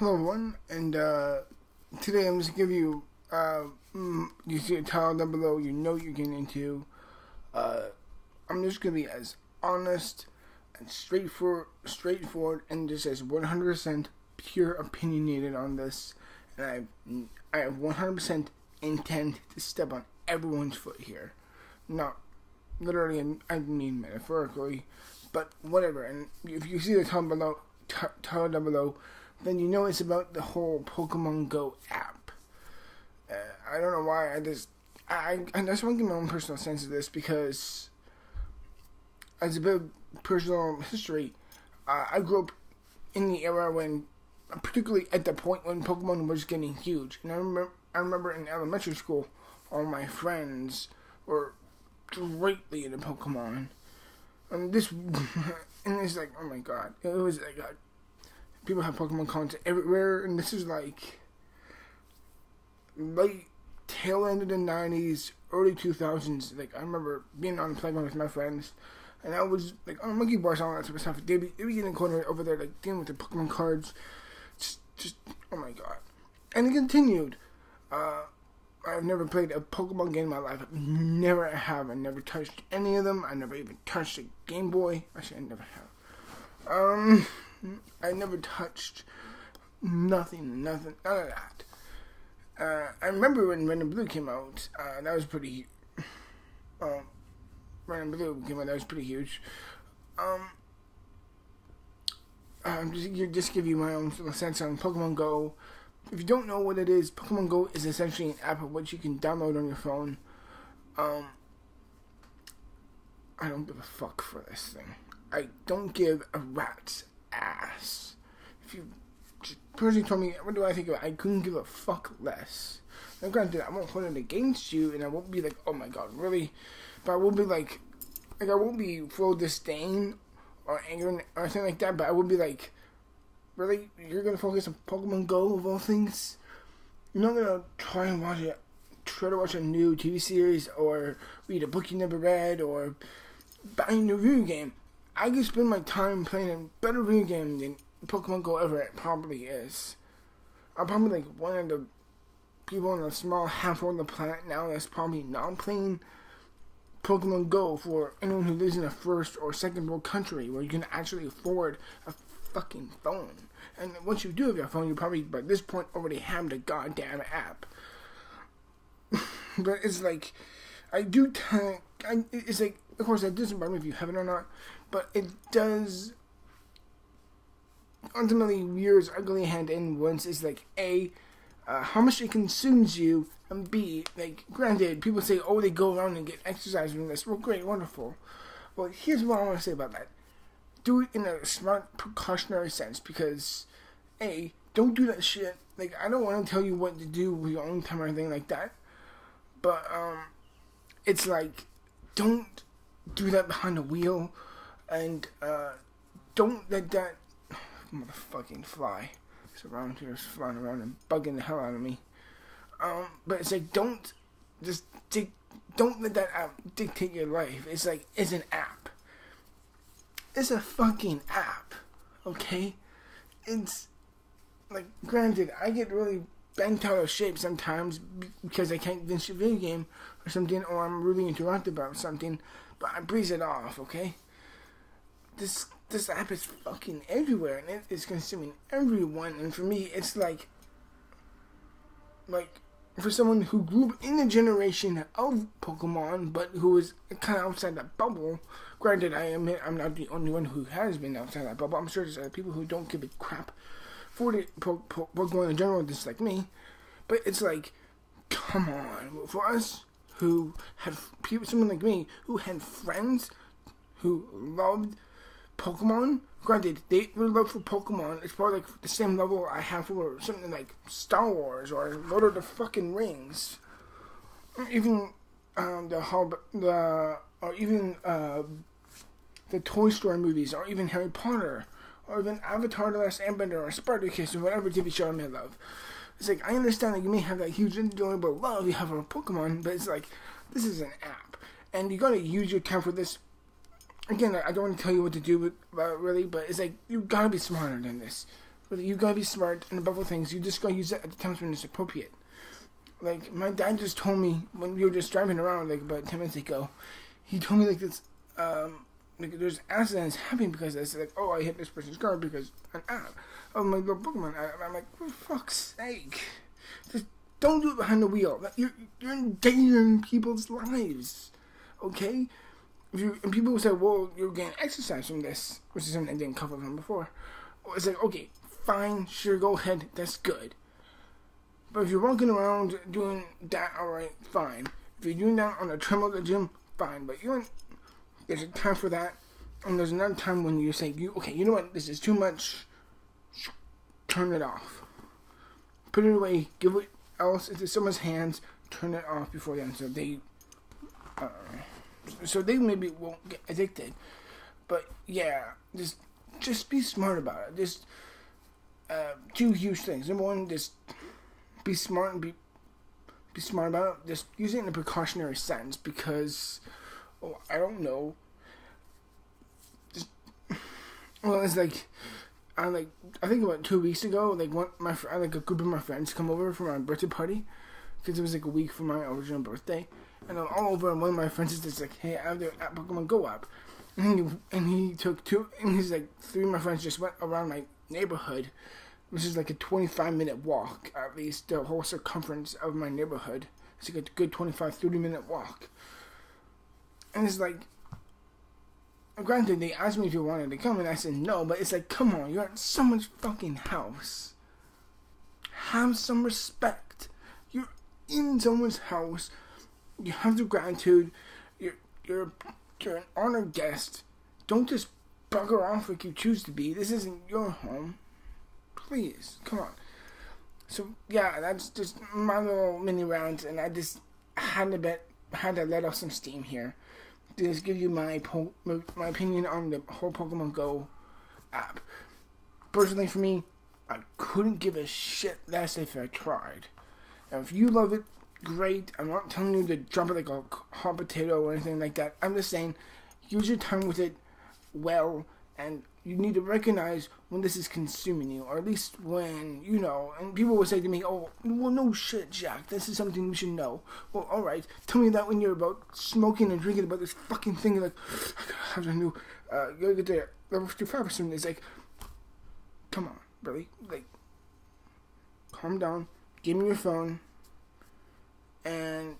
Hello everyone, and today I'm just gonna give you, you see a title down below, you know what you're getting into. I'm just gonna be as honest and straightforward and just as 100% pure opinionated on this. And I have 100% intent to step on everyone's foot here. Not literally, I mean metaphorically, but whatever. And if you see the title down below, then you know it's about the whole Pokemon Go app. I don't know why, I just want to give my own personal sense of this, because as a bit of personal history, I grew up in the era when, particularly at the point when Pokemon was getting huge. And I remember in elementary school, all my friends were greatly into Pokemon. And it's like, oh my god, it was like people have Pokemon cards everywhere, and this is like late tail end of the 90s, early 2000s. Like, I remember being on the playground with my friends, and I was like on Monkey Bars and all that type of stuff. They'd be in the corner over there, like dealing with the Pokemon cards. Just oh my god. And it continued. I've never played a Pokemon game in my life. I never touched any of them. I never even touched a Game Boy. Actually, I never have. I never touched nothing, none of that. I remember when Red and Blue came out. That was pretty. Red and Blue came out. That was pretty huge. Just give you my own little sense on Pokemon Go. If you don't know what it is, Pokemon Go is essentially an app of which you can download on your phone. I don't give a fuck for this thing. I don't give a rat's ass. If you personally told me, what do I think of it? I couldn't give a fuck less. Now, granted, I won't hold it against you, and I won't be like, oh my god, really? But I will be like I won't be full of disdain or anger or anything like that, but I will be like, really? You're gonna focus on Pokemon Go of all things? You're not gonna try to watch a new TV series, or read a book you never read, or buy a new video game. I can spend my time playing a better video game than Pokemon Go ever probably is. I'm probably like one of the people in a small handful on the planet now that's probably not playing Pokemon Go, for anyone who lives in a first or second world country where you can actually afford a fucking phone. And once you do have your phone, you probably by this point already have the goddamn app. But it's like, it's like, of course that doesn't bother me if you have it or not, but it does ultimately rear its ugly hand in once. It's like, A, how much it consumes you, and B, like, granted, people say, oh, they go around and get exercise from this. Well, great, wonderful. Well, here's what I want to say about that. Do it in a smart, precautionary sense, because, A, don't do that shit. Like, I don't want to tell you what to do with your own time or anything like that, but, it's like, don't do that behind the wheel, and, don't let that motherfucking fly. It's around here, it's flying around and bugging the hell out of me. But it's like, don't let that app dictate your life. It's like, it's an app. It's a fucking app, okay? It's, like, granted, I get really bent out of shape sometimes because I can't finish a video game or something, or I'm really interrupted about something, but I breeze it off, okay? This app is fucking everywhere, and it is consuming everyone, and for me, it's like, for someone who grew up in the generation of Pokemon, but who is kind of outside that bubble. Granted, I admit I'm not the only one who has been outside that bubble. I'm sure there's other people who don't give a crap for the Pokemon in general, just like me. But it's like, come on. For us who had someone like me who had friends who loved Pokemon, granted, their love for Pokemon is probably like the same level I have for something like Star Wars or Lord of the fucking Rings, or even the Toy Story movies, or even Harry Potter, or even Avatar: The Last Airbender, or Spartacus, or whatever TV show I may love. It's like, I understand that you may have that huge enjoyable love you have for Pokemon, but it's like, this is an app, and you gotta use your time for this. Again, I don't want to tell you what to do really, but it's like, you gotta be smarter than this. But you gotta be smart, and above all things, you just gotta use it at the times when it's appropriate. Like, my dad just told me, when we were just driving around, like, about 10 minutes ago, he told me, like, this, like, there's accidents happening because it's like, oh, I hit this person's car because an app of my little Pokemon app. I'm like, for fuck's sake. Just don't do it behind the wheel. You're endangering people's lives, okay? And people will say, well, you're getting exercise from this, which is something I didn't cover from before. Well, it's like, okay, fine, sure, go ahead, that's good. But if you're walking around doing that, alright, fine. If you're doing that on a treadmill at the gym, fine. But there's a time for that, and there's another time when you say, okay, you know what, this is too much, turn it off. Put it away, give it else into someone's hands, turn it off before then, so they maybe won't get addicted. But yeah, just be smart about it. Just two huge things. Number one, just be smart and be smart about it. Just use it in a precautionary sense because, I don't know. It's like, I think about 2 weeks ago, I had a group of my friends come over for my birthday party because it was like a week from my original birthday, and I'm all over. And one of my friends is just like, "Hey, I have the Pokemon Go app," and he took two, and he's like, three of my friends just went around my neighborhood, which is like a 25-minute walk, at least the whole circumference of my neighborhood. It's like a good 25-30-minute walk, and it's like. Granted, they asked me if you wanted to come, and I said no, but it's like, come on, you're at someone's fucking house. Have some respect. You're in someone's house. You have the gratitude. You're an honored guest. Don't just bugger off like you choose to be. This isn't your home. Please, come on. So, yeah, that's just my little mini rant, and I just had to let off some steam here. Just give you my opinion on the whole Pokemon Go app. Personally, for me, I couldn't give a shit less if I tried. Now, if you love it, great. I'm not telling you to drop it like a hot potato or anything like that. I'm just saying, use your time with it well, and you need to recognize when this is consuming you, or at least when, and people will say to me, oh, well, no shit, Jack, this is something you should know. Well, alright, tell me that when you're about smoking and drinking about this fucking thing, you're like, I have to know, you gotta get there, level 55 or something. It's like, come on, really? Like, calm down, give me your phone, and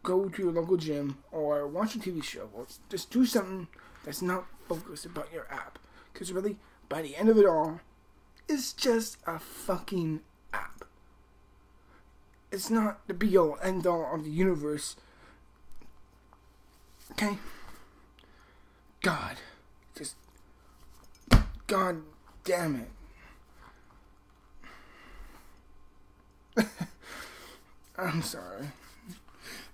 go to your local gym, or watch a TV show, or just do something that's not focused about your app. Because really, by the end of it all, it's just a fucking app. It's not the be-all, end-all of the universe. Okay? God damn it. I'm sorry.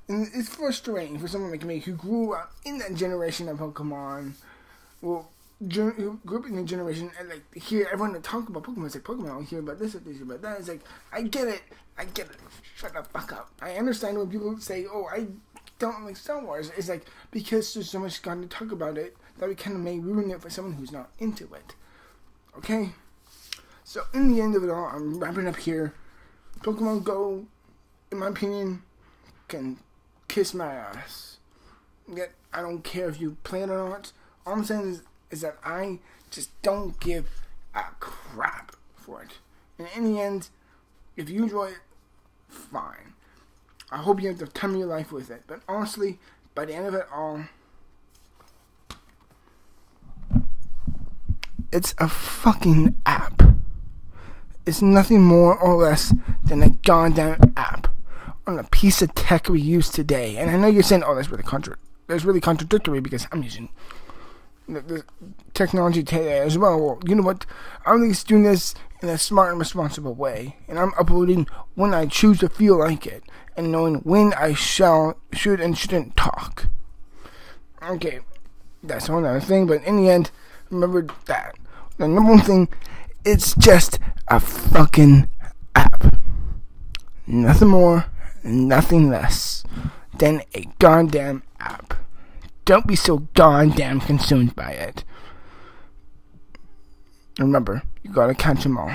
And it's frustrating for someone like me who grew up in that generation of Pokemon. Well, grew up in the generation and hear everyone to talk about Pokemon. It's like, Pokemon, I'll hear about this, about that. It's like, I get it. Shut the fuck up. I understand when people say, oh, I don't like Star Wars. It's like, because there's so much God to talk about it that we kind of may ruin it for someone who's not into it. Okay? So, in the end of it all, I'm wrapping up here. Pokemon Go, in my opinion, can kiss my ass. Yet, I don't care if you play it or not. All I'm saying is that I just don't give a crap for it. And in the end, if you enjoy it, fine. I hope you have the time of your life with it. But honestly, by the end of it all, it's a fucking app. It's nothing more or less than a goddamn app on a piece of tech we use today. And I know you're saying, oh, that's really contradictory because I'm using the technology today as well. Well, you know what? I'm at least doing this in a smart and responsible way, and I'm uploading when I choose to feel like it, and knowing when I should and shouldn't talk. Okay, that's a whole other thing, but in the end, remember that. The number one thing, it's just a fucking app. Nothing more, nothing less than a goddamn app. Don't be so goddamn consumed by it. Remember, You gotta catch 'em all.